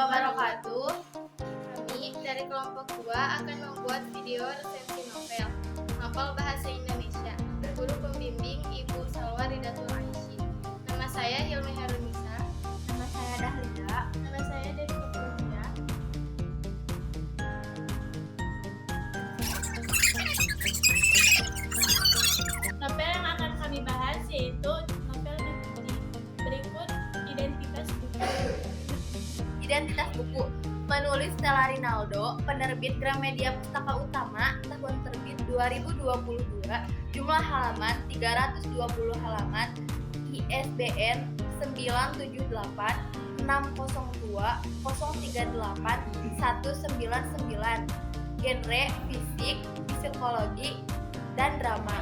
wabarakatuh. Kami dari kelompok 2 akan membuat video resensi novel bahasa Indonesia berguru pembimbing Ibu Salwa Ridatul Aisyah. Nama saya Hilmi Harunisa. Nama saya Dahlida. Nama saya Devi Purnia. Novel yang akan kami bahas yaitu novel Nepenthe. Berikut identitas buku. Identitas buku. Penulis Stella Rinaldo, penerbit Gramedia Pustaka Utama, tahun terbit 2022, jumlah halaman 320 halaman, ISBN 978 602 038 199, genre fisik, psikologi, dan drama.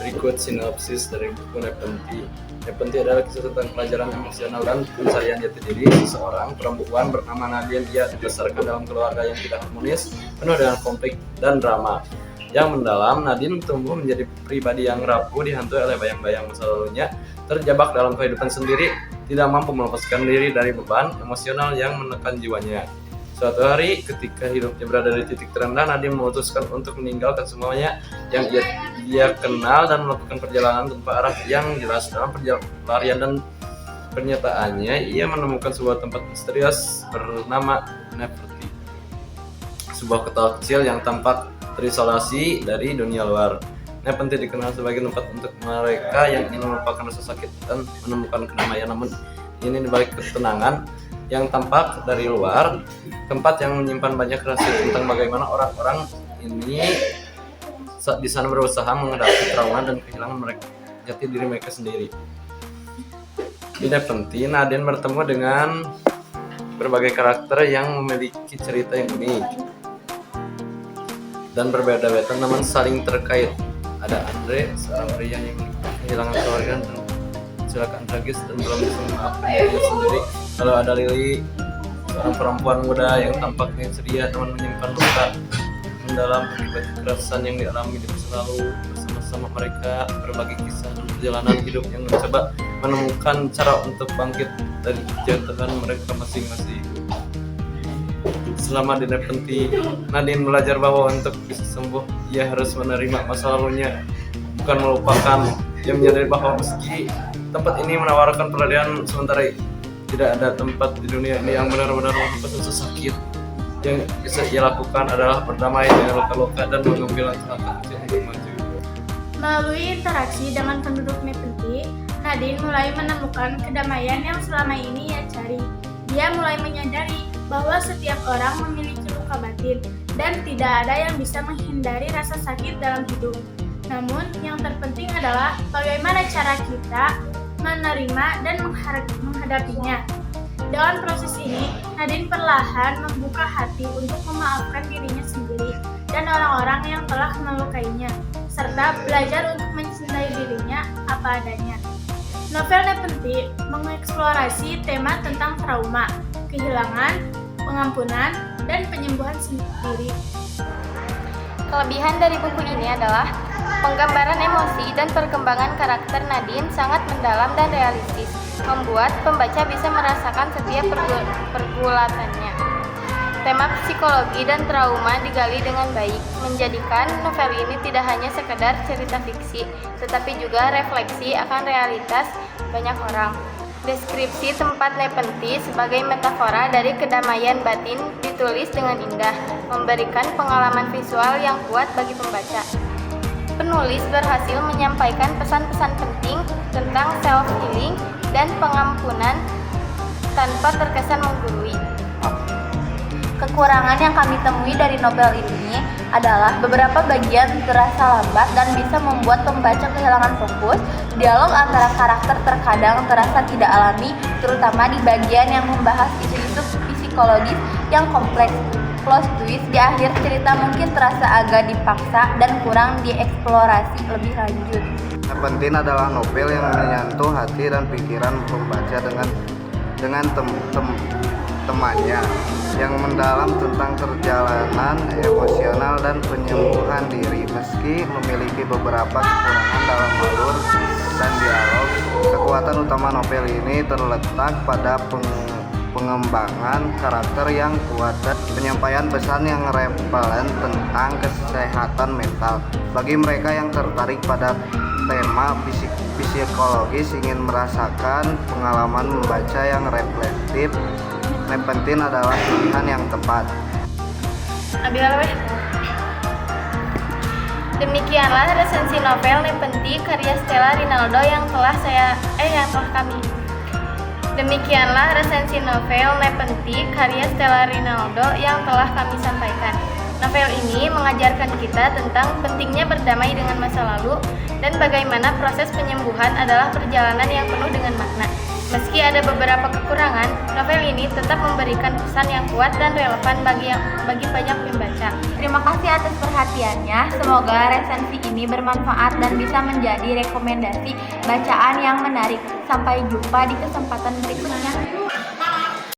Berikut sinopsis dari buku Nepenthe. Nepenthe adalah kisah tentang pelajaran emosional dan pencarian jati diri seseorang perempuan bernama Nadine. Ia dibesarkan dalam keluarga yang tidak harmonis, penuh dengan konflik dan drama. Yang mendalam, Nadine tumbuh menjadi pribadi yang rapuh, dihantui oleh bayang-bayang masa lalunya, terjebak dalam kehidupan sendiri, tidak mampu melepaskan diri dari beban emosional yang menekan jiwanya. Suatu hari, ketika hidupnya berada di titik terendah, Nadine memutuskan untuk meninggalkan semuanya yang ia kenal dan melakukan perjalanan tanpa arah yang jelas. Dalam pelarian dan pernyataannya, ia menemukan sebuah tempat misterius bernama Nepenthe, sebuah kota kecil yang tampak terisolasi dari dunia luar. Nepenthe dikenal sebagai tempat untuk mereka yang ingin melupakan rasa sakit dan menemukan kedamaian. Namun, ini dibalik ketenangan yang tampak dari luar, tempat yang menyimpan banyak rahasia tentang bagaimana orang-orang ini di sana berusaha menghadapi trauma dan kehilangan jati diri mereka sendiri. Di Nepenthe, Nadine bertemu dengan berbagai karakter yang memiliki cerita yang unik dan berbeda-beda namun saling terkait. Ada Andre, seorang pria yang kehilangan keluarga dan kecelakaan tragis dan belum bisa memaafkan dirinya sendiri. Lalu ada Lily, seorang perempuan muda yang tampaknya ceria namun menyimpan luka mendalam akibat kekerasan yang dialami di masa lalu. Bersama-sama mereka berbagi kisah dan perjalanan hidup yang mencoba menemukan cara untuk bangkit dari kejahatan mereka masing-masing. Selama di Nepenthe, Nadine belajar bahwa untuk bisa sembuh, ia harus menerima masa lalunya, bukan melupakan. Ia menyadari bahwa meski tempat ini menawarkan pelarian sementara, tidak ada tempat di dunia ini yang benar-benar menghapus rasa sakit. Yang bisa ia lakukan adalah berdamai dengan luka-luka dan mengambil langkah kecil untuk maju. Melalui interaksi dengan penduduk Nepenthe, Nadine mulai menemukan kedamaian yang selama ini ia cari. Dia mulai menyadari bahwa setiap orang memiliki luka batin dan tidak ada yang bisa menghindari rasa sakit dalam hidup. Namun, yang terpenting adalah bagaimana cara kita menerima dan menghadapinya. Dalam proses ini, Nadine perlahan membuka hati untuk memaafkan dirinya sendiri dan orang-orang yang telah melukainya, serta belajar untuk mencintai dirinya apa adanya. Novel Nepenthe mengeksplorasi tema tentang trauma, kehilangan, pengampunan, dan penyembuhan sendiri. Kelebihan dari buku ini adalah penggambaran emosi dan perkembangan karakter Nadine sangat mendalam dan realistis, membuat pembaca bisa merasakan setiap pergulatannya. Tema psikologi dan trauma digali dengan baik, menjadikan novel ini tidak hanya sekedar cerita fiksi, tetapi juga refleksi akan realitas banyak orang. Deskripsi tempat Nepenthe sebagai metafora dari kedamaian batin ditulis dengan indah, memberikan pengalaman visual yang kuat bagi pembaca. Penulis berhasil menyampaikan pesan-pesan penting tentang self-healing dan pengampunan tanpa terkesan menggurui. Kekurangan yang kami temui dari novel ini adalah beberapa bagian terasa lambat dan bisa membuat pembaca kehilangan fokus. Dialog antara karakter terkadang terasa tidak alami, terutama di bagian yang membahas isu-isu psikologis yang kompleks. Plot twist di akhir cerita mungkin terasa agak dipaksa dan kurang dieksplorasi lebih lanjut. Nepenthe adalah novel yang menyentuh hati dan pikiran pembaca dengan temannya yang mendalam tentang perjalanan emosional dan penyembuhan diri. Meski memiliki beberapa kekurangan dalam alur dan dialog, kekuatan utama novel ini terletak pada pengembangan karakter yang kuat dan penyampaian pesan yang relevan tentang kesehatan mental. Bagi mereka yang tertarik pada tema psikologis ingin merasakan pengalaman membaca yang reflektif, Nepentine adalah pilihan yang tepat. Demikianlah resensi novel Nepentine karya Stella Rinaldo yang telah kami. Demikianlah resensi novel Nepentine karya Stella Rinaldo yang telah kami sampaikan. Novel ini mengajarkan kita tentang pentingnya berdamai dengan masa lalu dan bagaimana proses penyembuhan adalah perjalanan yang penuh dengan makna. Meski ada beberapa kekurangan, novel ini tetap memberikan pesan yang kuat dan relevan bagi banyak pembaca. Terima kasih atas perhatiannya. Semoga resensi ini bermanfaat dan bisa menjadi rekomendasi bacaan yang menarik. Sampai jumpa di kesempatan berikutnya.